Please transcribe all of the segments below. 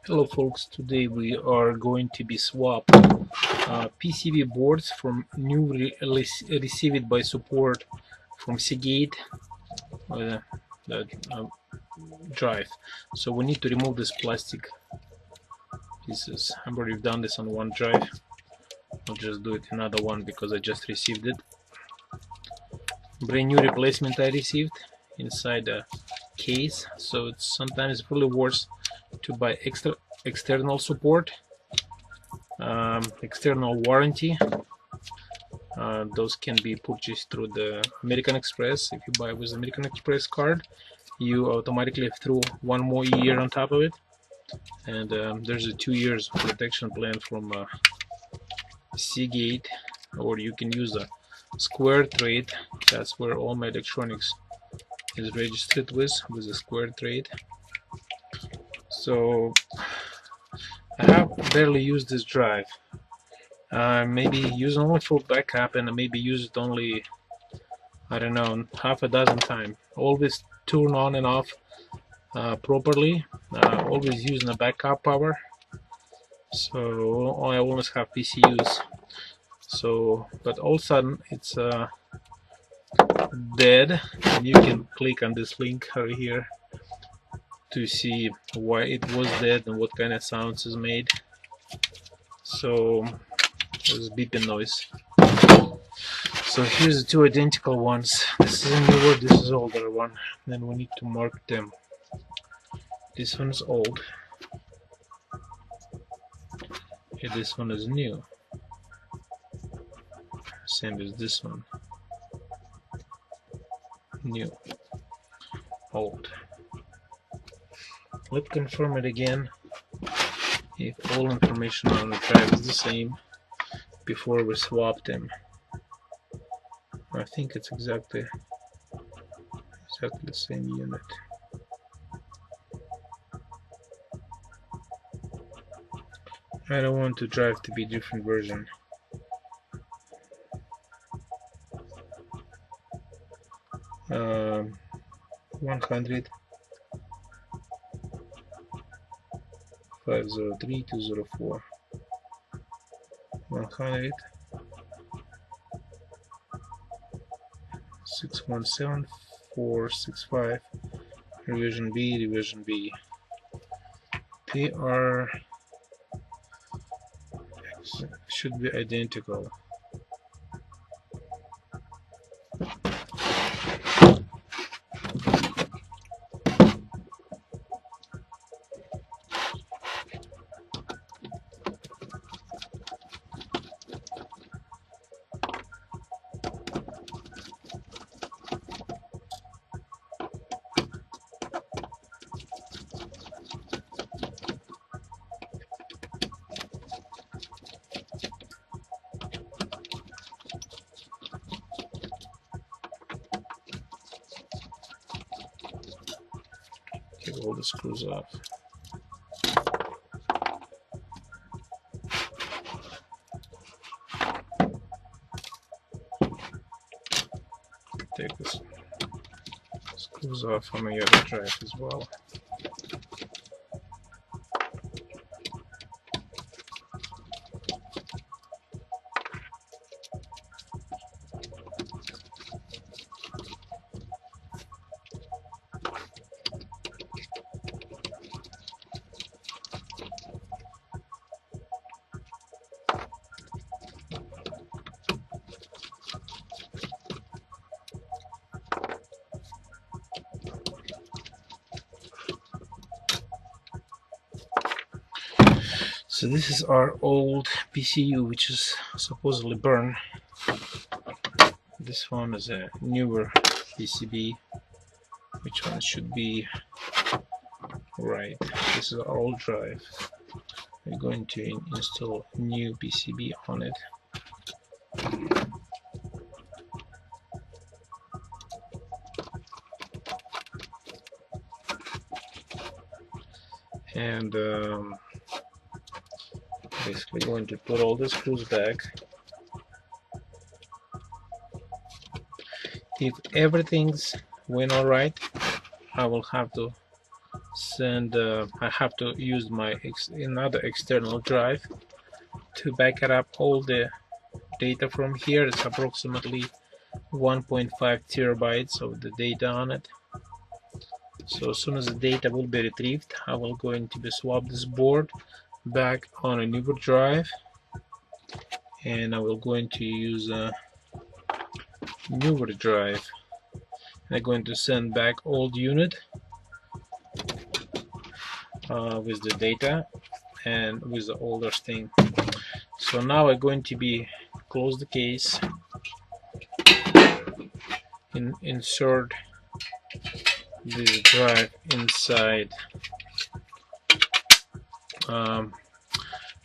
Hello folks, today we are going to be swap PCB boards from new received by support from Seagate the drive. So we need to remove this plastic pieces. I've already done this on one drive. I'll just do it another one because I just received it. Brand new replacement I received inside a case, so it's sometimes really worse to buy external support, external warranty. Those can be purchased through the American Express. If you buy with American Express card, you automatically throw one more year on top of it, and there's a 2 years protection plan from Seagate, or you can use a Square Trade. That's where all my electronics is registered with a Square Trade. So I have barely used this drive. Maybe use it only for backup, and maybe use it only, I don't know, half a dozen times. Always turn on and off properly. Always using a backup power. So I always have PCUs. So, but all of a sudden it's dead, and you can click on this link over here to see why it was dead and what kind of sounds is made. So there's beeping noise. So here's the two identical ones. This is a newer, this is older one. Then we need to mark them. This one is old. Okay, this one is new. Same as this one. New. Old. Let's confirm it again if all information on the drive is the same before we swap them. I think it's exactly the same unit. I don't want the drive to be different version. Um, 100 503 204 100 617 465 revision B. They are should be identical. Get all the screws off. Take this screws off from the other drive as well. So this is our old PCU, which is supposedly burned. This one is a newer PCB. Which one should be right? This is our old drive. We're going to install new PCB on it. And basically going to put all the screws back. If everything's went all right, I will have to send. I have to use my another external drive to back it up all the data from here. It's approximately 1.5 terabytes of the data on it. So as soon as the data will be retrieved, I will going to be swap this board back on a newer drive, and I will going to use a newer drive. I'm going to send back old unit with the data and with the older thing. So now I'm going to be close the case, insert this drive inside.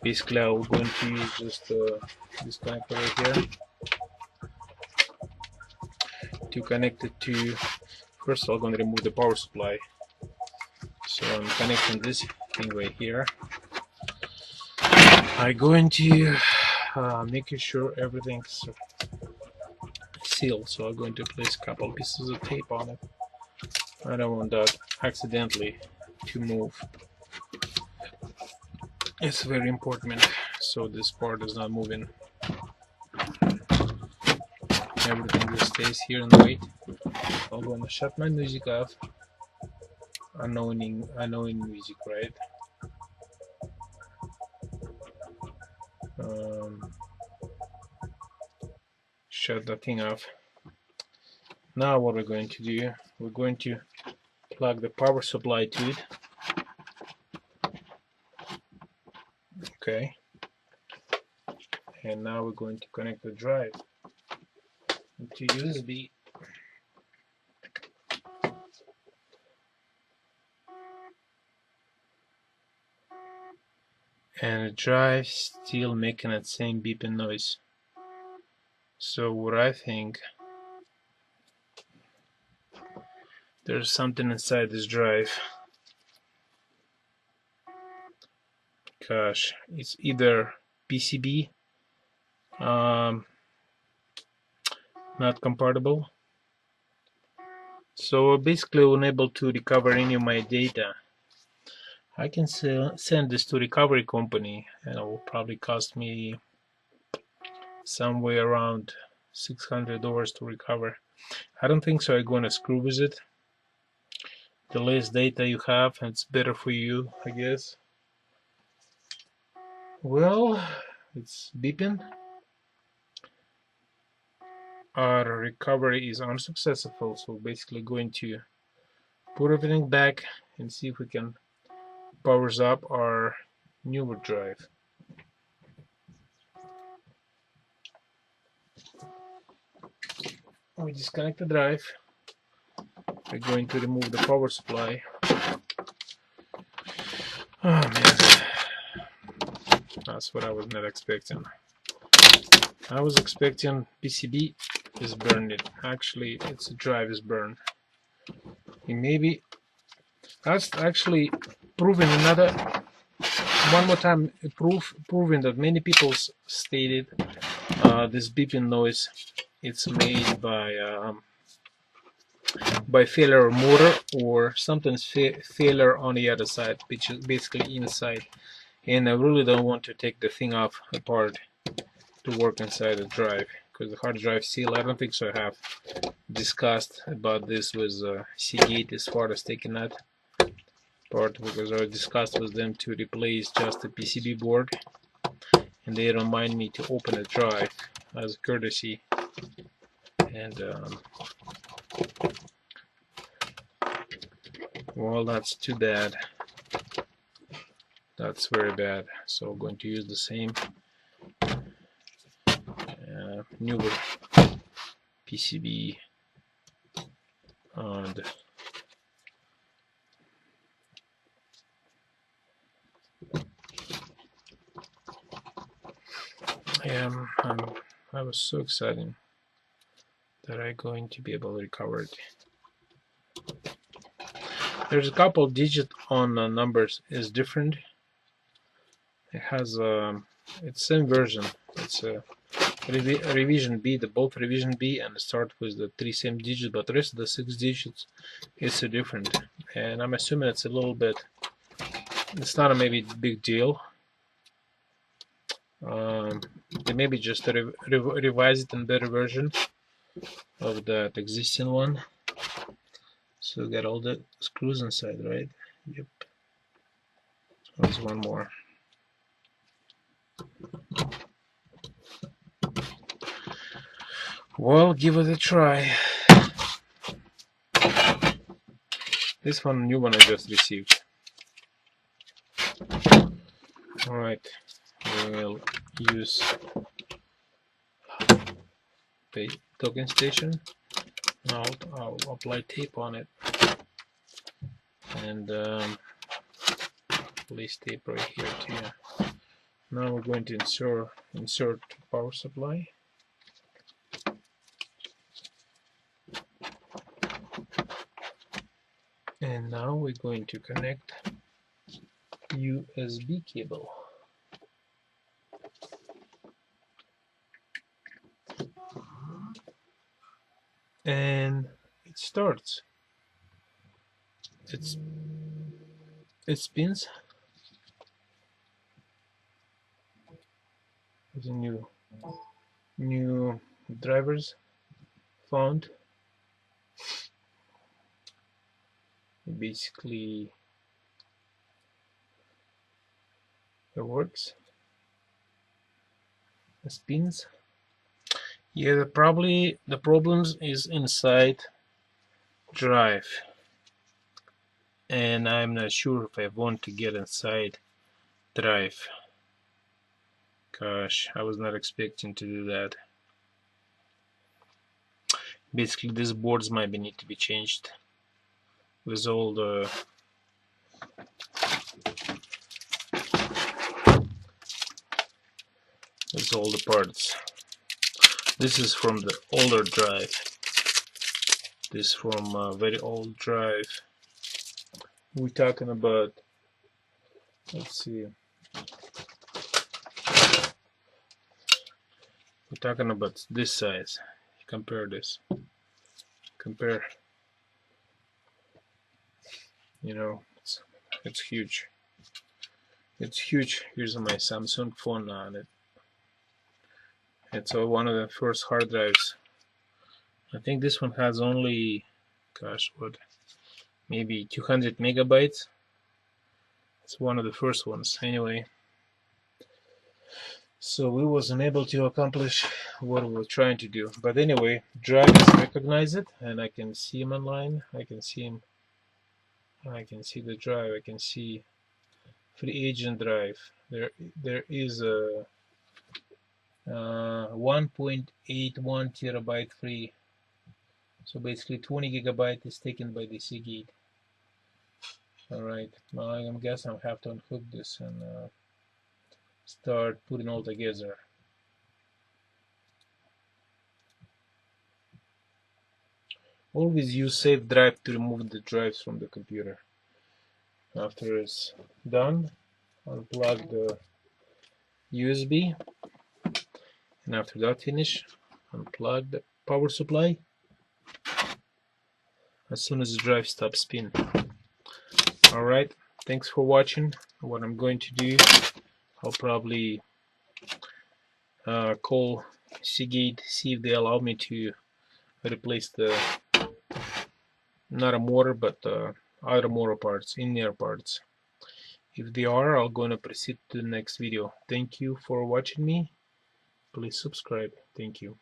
Basically, I'm going to use just this connector right here to connect it to. First of all, I'm going to remove the power supply. So I'm connecting this thing right here. I'm going to make sure everything's sealed. So I'm going to place a couple pieces of tape on it. I don't want that accidentally to move. It's very important so this part is not moving. Everything just stays here and wait. I'm going to shut my music off. Annoying music, right? Shut that thing off. Now what we're going to do, we're going to plug the power supply to it. Okay. And now we're going to connect the drive to USB. And the drive still making that same beeping noise. So what I think, there's something inside this drive. Gosh, it's either PCB not compatible, so basically unable to recover any of my data. I can send this to recovery company, and it will probably cost me somewhere around $600 to recover. I don't think so I'm gonna screw with it. The less data you have, it's better for you, I guess. Well, it's beeping. Our recovery is unsuccessful, so basically going to put everything back and see if we can power up our newer drive. We disconnect the drive. We're going to remove the power supply. Oh man, that's what I was not expecting. I was expecting PCB is burned. Actually, it's a drive is burned. And maybe that's actually proving one more time proving that many people stated this beeping noise it's made by failure of motor or sometimes failure on the other side, which is basically inside. And I really don't want to take the thing off apart to work inside the drive because the hard drive seal. I don't think so. I have discussed about this with Seagate as far as taking that part, because I discussed with them to replace just the PCB board, and they remind me to open the drive as a courtesy. And well, that's too bad. That's very bad. So I'm going to use the same newer PCB and I was so excited that I'm going to be able to recover it. There's a couple digits on numbers is different. It has it's same version. It's revision B, both revision B, and start with the 3 same digits, but the rest of the 6 digits is different. And I'm assuming it's a little bit, it's not a maybe big deal. They maybe just revise it in better version of that existing one. So we got all the screws inside, right? Yep. There's one more. Well, give it a try. This one, new one I just received. Alright, we'll use the docking station. I'll apply tape on it. And place tape right here too. Now we're going to insert power supply. And now we're going to connect USB cable. And it starts. It spins. There's a new drivers found. Basically, it works. It spins. Yeah, probably the problems is inside drive, and I'm not sure if I want to get inside drive. Gosh, I was not expecting to do that. Basically, these boards might need to be changed with all the parts. This is from the older drive. This is from a very old drive. We're talking about, let's see, we're talking about this size. Compare this. Compare. You know, it's huge. It's huge. Here's my Samsung phone on it. It's one of the first hard drives. I think this one has only, gosh, what, maybe 200 megabytes. It's one of the first ones. Anyway, so we wasn't able to accomplish what we were trying to do. But anyway, drivers recognize it, and I can see him online. I can see him. I can see the drive. I can see free agent drive. There is a 1.81 terabyte free. So basically 20 gigabyte is taken by the Seagate. Alright, now I guess I'll have to unhook this and start putting all together. Always use safe drive to remove the drives from the computer. After it's done, unplug the USB, and after that finish, unplug the power supply as soon as the drive stops spinning. Alright, thanks for watching. What I'm going to do, I'll probably call Seagate, see if they allow me to replace the, not a motor, but other motor parts, in-ear parts. If they are, I'm going to proceed to the next video. Thank you for watching me. Please subscribe. Thank you.